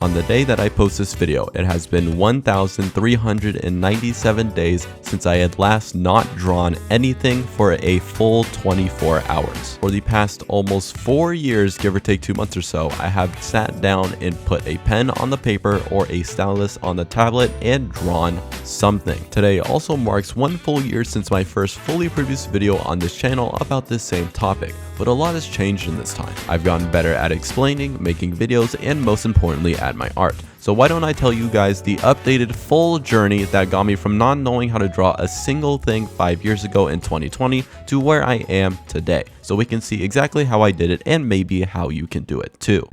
On the day that I post this video, it has been 1,397 days since I had last not drawn anything for a full 24 hours. For the past almost 4 years, give or take 2 months or so, I have sat down and put a pen on the paper or a stylus on the tablet and drawn something. Today also marks 1 full year since my first fully produced video on this channel about this same topic, but a lot has changed in this time. I've gotten better at explaining, making videos, and most importantly at my art. So why don't I tell you guys the updated full journey that got me from not knowing how to draw a single thing 5 years ago in 2020 to where I am today, so we can see exactly how I did it and maybe how you can do it too.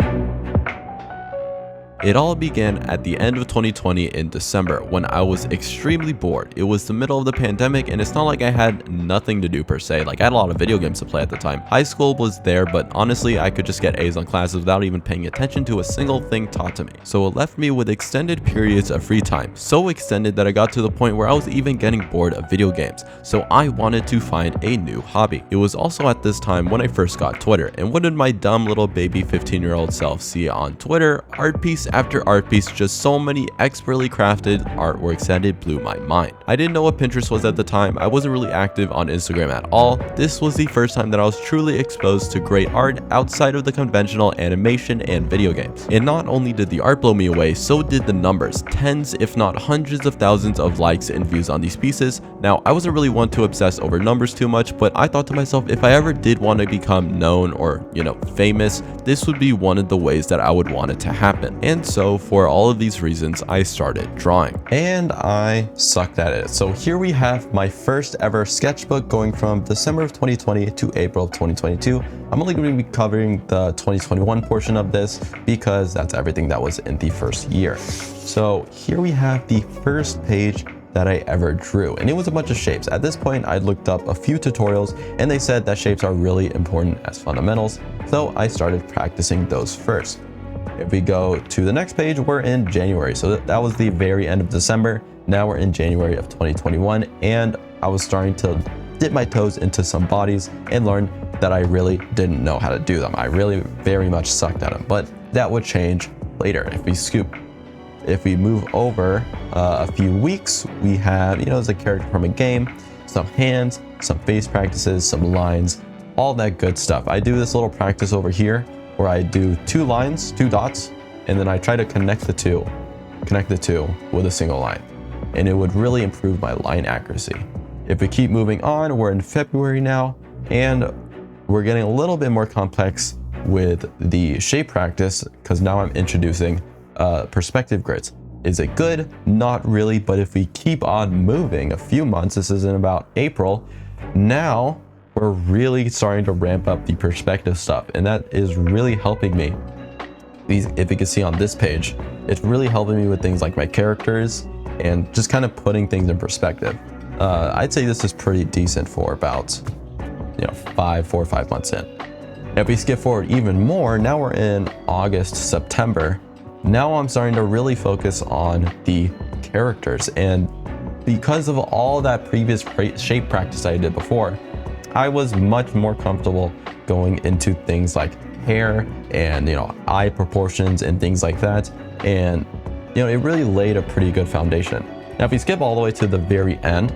It all began at the end of 2020 in December when I was extremely bored. It was the middle of the pandemic and it's not like I had nothing to do per se. Like I had a lot of video games to play at the time. High school was there, but honestly I could just get A's on classes without even paying attention to a single thing taught to me. So it left me with extended periods of free time. So extended that I got to the point where I was even getting bored of video games. So I wanted to find a new hobby. It was also at this time when I first got Twitter. And what did my dumb little baby 15-year-old self see on Twitter? Art piece after art piece, just so many expertly crafted artworks that it blew my mind. I didn't know what Pinterest was at the time. I wasn't really active on Instagram at all. This was the first time that I was truly exposed to great art outside of the conventional animation and video games. And not only did the art blow me away, so did the numbers. Tens if not hundreds of thousands of likes and views on these pieces. Now I wasn't really one to obsess over numbers too much, but I thought to myself, if I ever did want to become known or famous, this would be one of the ways that I would want it to happen. And so for all of these reasons, I started drawing. And I sucked at it. So here we have my first ever sketchbook going from December of 2020 to April of 2022. I'm only going to be covering the 2021 portion of this because that's everything that was in the first year. So here we have the first page that I ever drew, and it was a bunch of shapes. At this point, I'd looked up a few tutorials and they said that shapes are really important as fundamentals. So I started practicing those first. If we go to the next page, we're in January. So that was the very end of December. Now we're in January of 2021. And I was starting to dip my toes into some bodies and learn that I really didn't know how to do them. I really very much sucked at them, but that would change later. If we move over a few weeks, we have, as a character from a game, some hands, some face practices, some lines, all that good stuff. I do this little practice over here where I do 2 lines, 2 dots, and then I try to connect the two with a single line. And it would really improve my line accuracy. If we keep moving on, we're in February now, and we're getting a little bit more complex with the shape practice because now I'm introducing perspective grids. Is it good? Not really, but if we keep on moving a few months, this is in about April, now we're really starting to ramp up the perspective stuff, and that is really helping me. If you can see on this page, it's really helping me with things like my characters and just kind of putting things in perspective. I'd say this is pretty decent for about 4 or 5 months in. If we skip forward even more, now we're in August, September. Now I'm starting to really focus on the characters, and because of all that previous shape practice I did before, I was much more comfortable going into things like hair and eye proportions and things like that, and it really laid a pretty good foundation. Now if we skip all the way to the very end,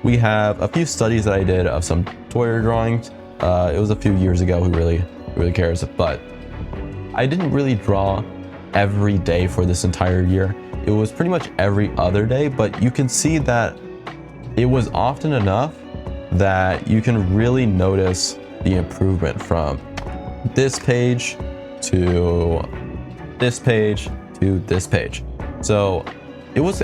we have a few studies that I did of some Twitter drawings. It was a few years ago. Who really cares? But I didn't really draw every day for this entire year. It was pretty much every other day, but you can see that it was often enough that you can really notice the improvement from this page to this page to this page. So it was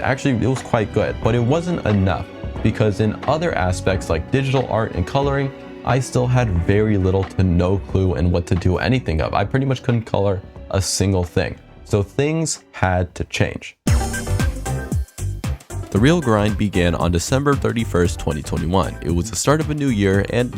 quite good, but it wasn't enough because in other aspects like digital art and coloring, I still had very little to no clue in what to do anything of. I pretty much couldn't color a single thing. So things had to change. The real grind began on December 31st, 2021. It was the start of a new year, and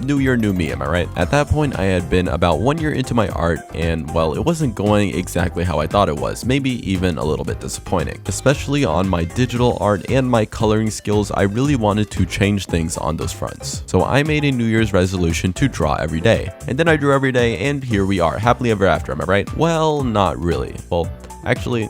new year, new me, am I right? At that point, I had been about 1 year into my art, and well, it wasn't going exactly how I thought it was, maybe even a little bit disappointing. Especially on my digital art and my coloring skills, I really wanted to change things on those fronts. So I made a New Year's resolution to draw every day. And then I drew every day, and here we are, happily ever after, am I right? Well, not really. Well, actually,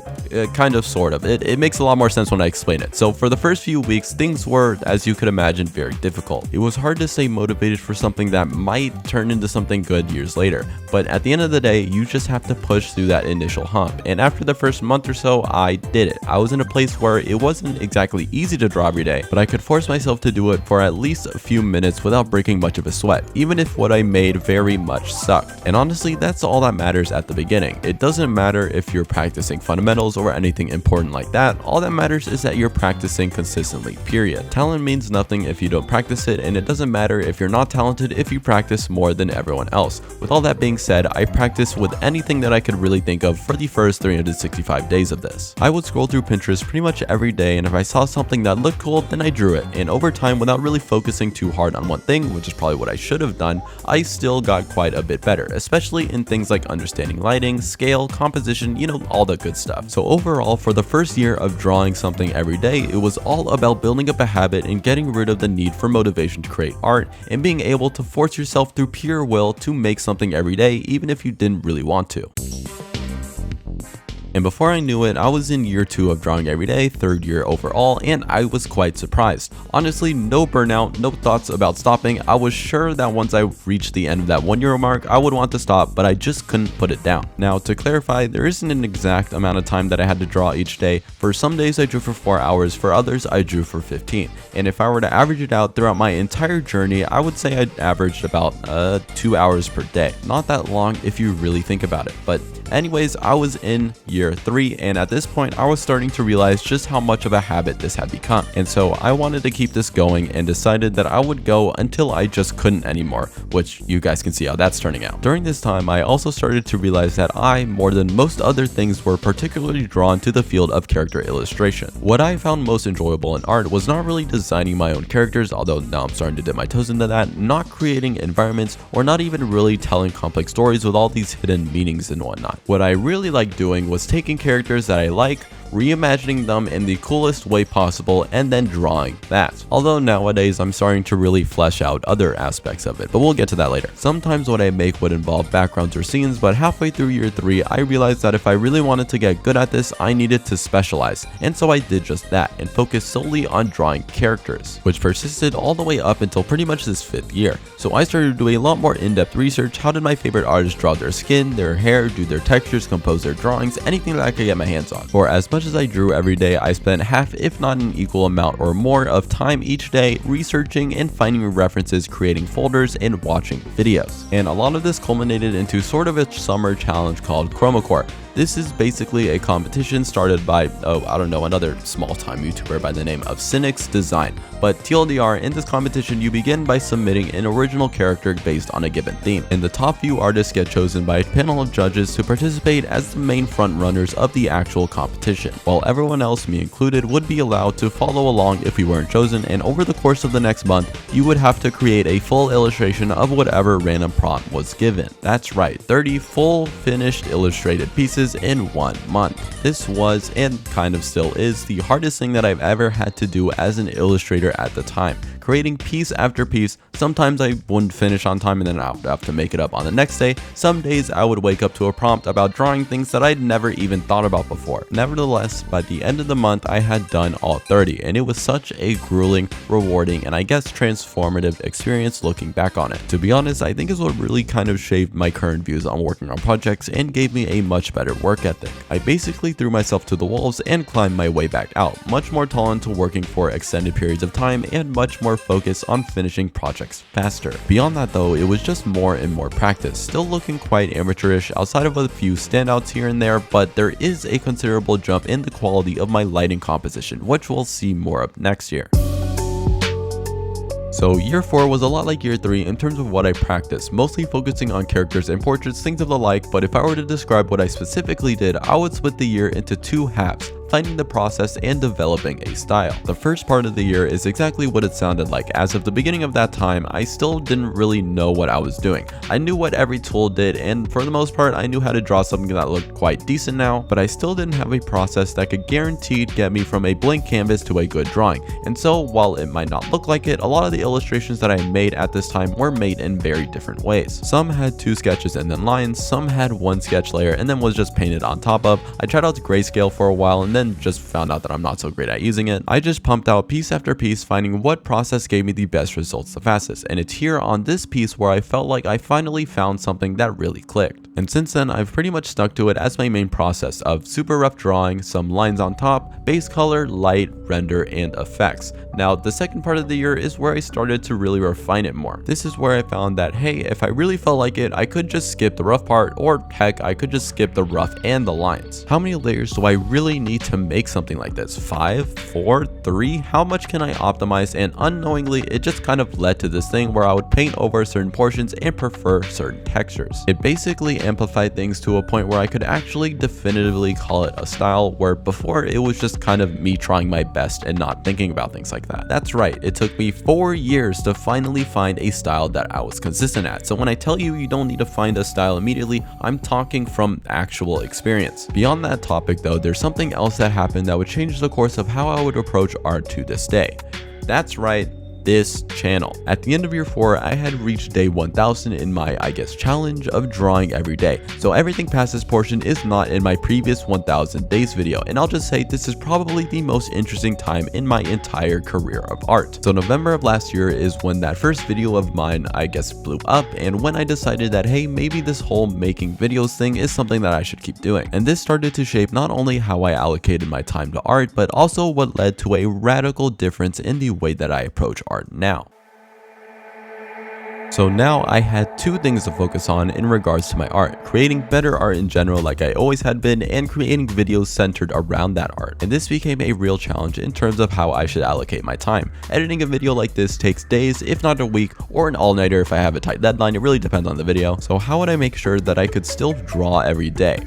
kind of, sort of. It makes a lot more sense when I explain it. So for the first few weeks, things were, as you could imagine, very difficult. It was hard to stay motivated for something that might turn into something good years later. But at the end of the day, you just have to push through that initial hump. And after the first month or so, I did it. I was in a place where it wasn't exactly easy to draw every day, but I could force myself to do it for at least a few minutes without breaking much of a sweat, even if what I made very much sucked. And honestly, that's all that matters at the beginning. It doesn't matter if you're practicing fundamentals or anything important like that. All that matters is that you're practicing consistently, period. Talent means nothing if you don't practice it, and it doesn't matter if you're not talented if you practice more than everyone else. With all that being said, I practiced with anything that I could really think of for the first 365 days of this. I would scroll through Pinterest pretty much every day, and if I saw something that looked cool, then I drew it. And over time, without really focusing too hard on one thing, which is probably what I should have done, I still got quite a bit better, especially in things like understanding lighting, scale, composition, all the good stuff. So overall, for the first year of drawing something every day, it was all about building up a habit and getting rid of the need for motivation to create art, and being able to force yourself through pure will to make something every day, even if you didn't really want to. And before I knew it, I was in year 2 of drawing every day, 3rd year overall, and I was quite surprised. Honestly, no burnout, no thoughts about stopping. I was sure that once I reached the end of that 1 year mark, I would want to stop, but I just couldn't put it down. Now, to clarify, there isn't an exact amount of time that I had to draw each day. For some days I drew for 4 hours, for others I drew for 15. And if I were to average it out throughout my entire journey, I would say I averaged about 2 hours per day. Not that long if you really think about it, but anyways, I was in year 3, and at this point I was starting to realize just how much of a habit this had become. And so I wanted to keep this going and decided that I would go until I just couldn't anymore, which you guys can see how that's turning out. During this time, I also started to realize that I, more than most other things, were particularly drawn to the field of character illustration. What I found most enjoyable in art was not really designing my own characters, although now I'm starting to dip my toes into that, not creating environments, or not even really telling complex stories with all these hidden meanings and whatnot. What I really liked doing was taking characters that I like, reimagining them in the coolest way possible, and then drawing that. Although nowadays I'm starting to really flesh out other aspects of it, but we'll get to that later. Sometimes what I make would involve backgrounds or scenes, but halfway through year 3 I realized that if I really wanted to get good at this, I needed to specialize, and so I did just that and focused solely on drawing characters, which persisted all the way up until pretty much this 5th year. So I started to do a lot more in-depth research. How did my favorite artists draw their skin, their hair, do their textures, compose their drawings, anything that I could get my hands on. For as much as I drew every day, I spent half, if not an equal amount or more, of time each day researching and finding references, creating folders, and watching videos. And a lot of this culminated into sort of a summer challenge called Chromacore. This is basically a competition started by, another small-time YouTuber by the name of Cynics Design. But TLDR, in this competition, you begin by submitting an original character based on a given theme. And the top few artists get chosen by a panel of judges to participate as the main frontrunners of the actual competition, while everyone else, me included, would be allowed to follow along if we weren't chosen. And over the course of the next month, you would have to create a full illustration of whatever random prompt was given. That's right, 30 full finished illustrated pieces in 1 month. This was, and kind of still is, the hardest thing that I've ever had to do as an illustrator at the time. Creating piece after piece. Sometimes I wouldn't finish on time and then I would have to make it up on the next day. Some days I would wake up to a prompt about drawing things that I'd never even thought about before. Nevertheless, by the end of the month I had done all 30, and it was such a grueling, rewarding, and I guess transformative experience looking back on it. To be honest, I think is what really kind of shaped my current views on working on projects and gave me a much better work ethic. I basically threw myself to the wolves and climbed my way back out, much more tolerant to working for extended periods of time and much more focused on finishing projects faster. Beyond that though, it was just more and more practice, still looking quite amateurish outside of a few standouts here and there, but there is a considerable jump in the quality of my lighting composition, which we'll see more of next year. So year 4 was a lot like year 3 in terms of what I practiced, mostly focusing on characters and portraits, things of the like, but if I were to describe what I specifically did, I would split the year into 2 halves. finding the process and developing a style. The first part of the year is exactly what it sounded like. As of the beginning of that time, I still didn't really know what I was doing. I knew what every tool did, and for the most part, I knew how to draw something that looked quite decent now, but I still didn't have a process that could guaranteed get me from a blank canvas to a good drawing. And so, while it might not look like it, a lot of the illustrations that I made at this time were made in very different ways. Some had 2 sketches and then lines, some had 1 sketch layer and then was just painted on top of. I tried out grayscale for a while and then just found out that I'm not so great at using it. I just pumped out piece after piece, finding what process gave me the best results the fastest, and it's here on this piece where I felt like I finally found something that really clicked. And since then, I've pretty much stuck to it as my main process of super rough drawing, some lines on top, base color, light, render, and effects. Now, the second part of the year is where I started to really refine it more. This is where I found that, hey, if I really felt like it, I could just skip the rough part, or heck, I could just skip the rough and the lines. How many layers do I really need to make something like this? 5, 4, 3? How much can I optimize? And unknowingly, it just kind of led to this thing where I would paint over certain portions and prefer certain textures. It basically amplified things to a point where I could actually definitively call it a style, where before it was just kind of me trying my best and not thinking about things like that. That's right, it took me 4 years to finally find a style that I was consistent at. So when I tell you don't need to find a style immediately, I'm talking from actual experience. Beyond that topic though, there's something else that happened that would change the course of how I would approach art to this day. That's right, this channel. At the end of year 4, I had reached day 1000 in my, challenge of drawing every day. So everything past this portion is not in my previous 1000 days video, and I'll just say this is probably the most interesting time in my entire career of art. So November of last year is when that first video of mine, blew up, and when I decided that, hey, maybe this whole making videos thing is something that I should keep doing. And this started to shape not only how I allocated my time to art, but also what led to a radical difference in the way that I approach art now. So now I had 2 things to focus on in regards to my art: creating better art in general like I always had been, and creating videos centered around that art. And this became a real challenge in terms of how I should allocate my time. Editing a video like this takes days, if not a week, or an all-nighter if I have a tight deadline. It really depends on the video. So how would I make sure that I could still draw every day?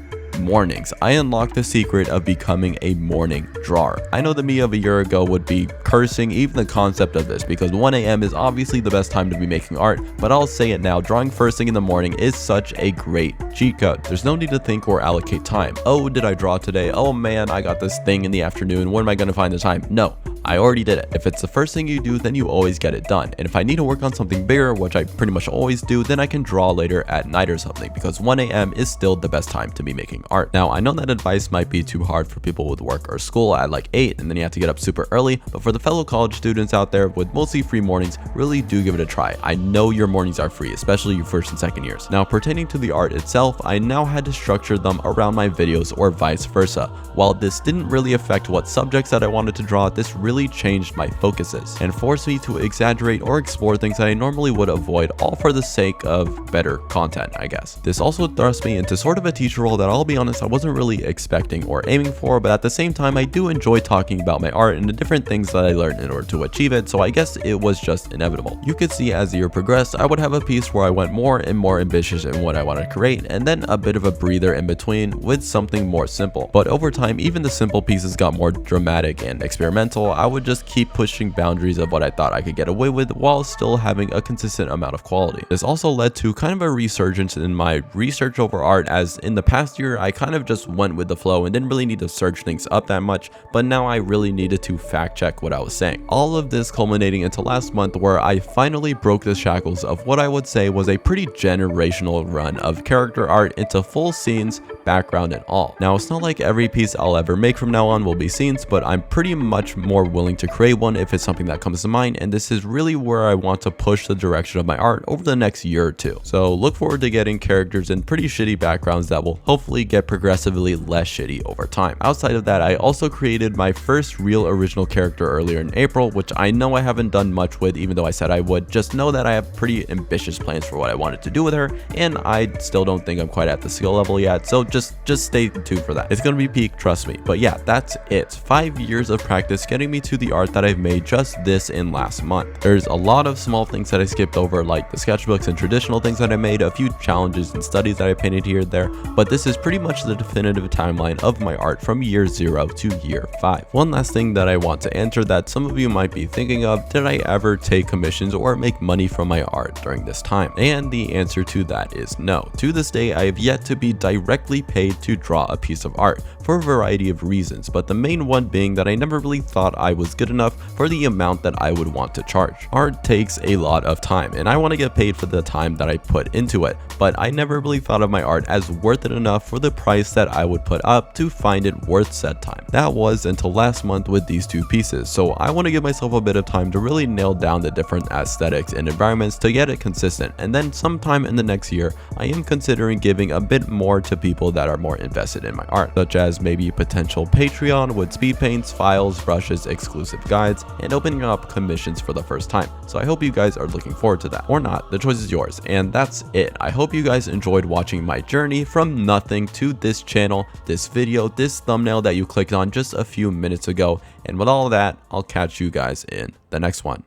Mornings. I unlocked the secret of becoming a morning drawer. I know the me of a year ago would be cursing even the concept of this, because 1 AM is obviously the best time to be making art, but I'll say it now, drawing first thing in the morning is such a great cheat code. There's no need to think or allocate time. Oh, did I draw today? Oh man, I got this thing in the afternoon. When am I going to find the time? No. I already did it. If it's the first thing you do, then you always get it done. And if I need to work on something bigger, which I pretty much always do, then I can draw later at night or something, because 1 AM is still the best time to be making art. Now, I know that advice might be too hard for people with work or school at like 8, and then you have to get up super early, but for the fellow college students out there with mostly free mornings, really do give it a try. I know your mornings are free, especially your first and second years. Now, pertaining to the art itself, I now had to structure them around my videos or vice versa. While this didn't really affect what subjects that I wanted to draw, this really changed my focuses and forced me to exaggerate or explore things that I normally would avoid, all for the sake of better content, I guess. This also thrust me into sort of a teacher role that, I'll be honest, I wasn't really expecting or aiming for, but at the same time, I do enjoy talking about my art and the different things that I learned in order to achieve it, so I guess it was just inevitable. You could see as the year progressed, I would have a piece where I went more and more ambitious in what I wanted to create, and then a bit of a breather in between with something more simple. But over time, even the simple pieces got more dramatic and experimental. I would just keep pushing boundaries of what I thought I could get away with while still having a consistent amount of quality. This also led to kind of a resurgence in my research over art, as in the past year I kind of just went with the flow and didn't really need to search things up that much, but now I really needed to fact check what I was saying. All of this culminating into last month, where I finally broke the shackles of what I would say was a pretty generational run of character art into full scenes, background and all. Now, it's not like every piece I'll ever make from now on will be scenes, but I'm pretty much more willing to create one if it's something that comes to mind, and this is really where I want to push the direction of my art over the next year or two. So look forward to getting characters in pretty shitty backgrounds that will hopefully get progressively less shitty over time. Outside of that, I also created my first real original character earlier in April, which I know I haven't done much with, even though I said I would. Just know that I have pretty ambitious plans for what I wanted to do with her, and I still don't think I'm quite at the skill level yet, so just stay tuned for that. It's gonna be peak, trust me. But yeah, that's it. 5 years of practice getting me to the art that I've made just this and last month. There's a lot of small things that I skipped over, like the sketchbooks and traditional things that I made, a few challenges and studies that I painted here and there, but this is pretty much the definitive timeline of my art from year 0 to year 5. One last thing that I want to answer that some of you might be thinking of: did I ever take commissions or make money from my art during this time? And the answer to that is no. To this day, I have yet to be directly paid to draw a piece of art for a variety of reasons, but the main one being that I never really thought I was good enough for the amount that I would want to charge. Art takes a lot of time, and I want to get paid for the time that I put into it, but I never really thought of my art as worth it enough for the price that I would put up to find it worth said time. That was until last month with these two pieces, so I want to give myself a bit of time to really nail down the different aesthetics and environments to get it consistent, and then sometime in the next year, I am considering giving a bit more to people that are more invested in my art, such as maybe potential Patreon with speed paints, files, brushes, exclusive guides, and opening up commissions for the first time. So I hope you guys are looking forward to that. Or not, the choice is yours. And that's it. I hope you guys enjoyed watching my journey from nothing to this channel, this video, this thumbnail that you clicked on just a few minutes ago. And with all of that, I'll catch you guys in the next one.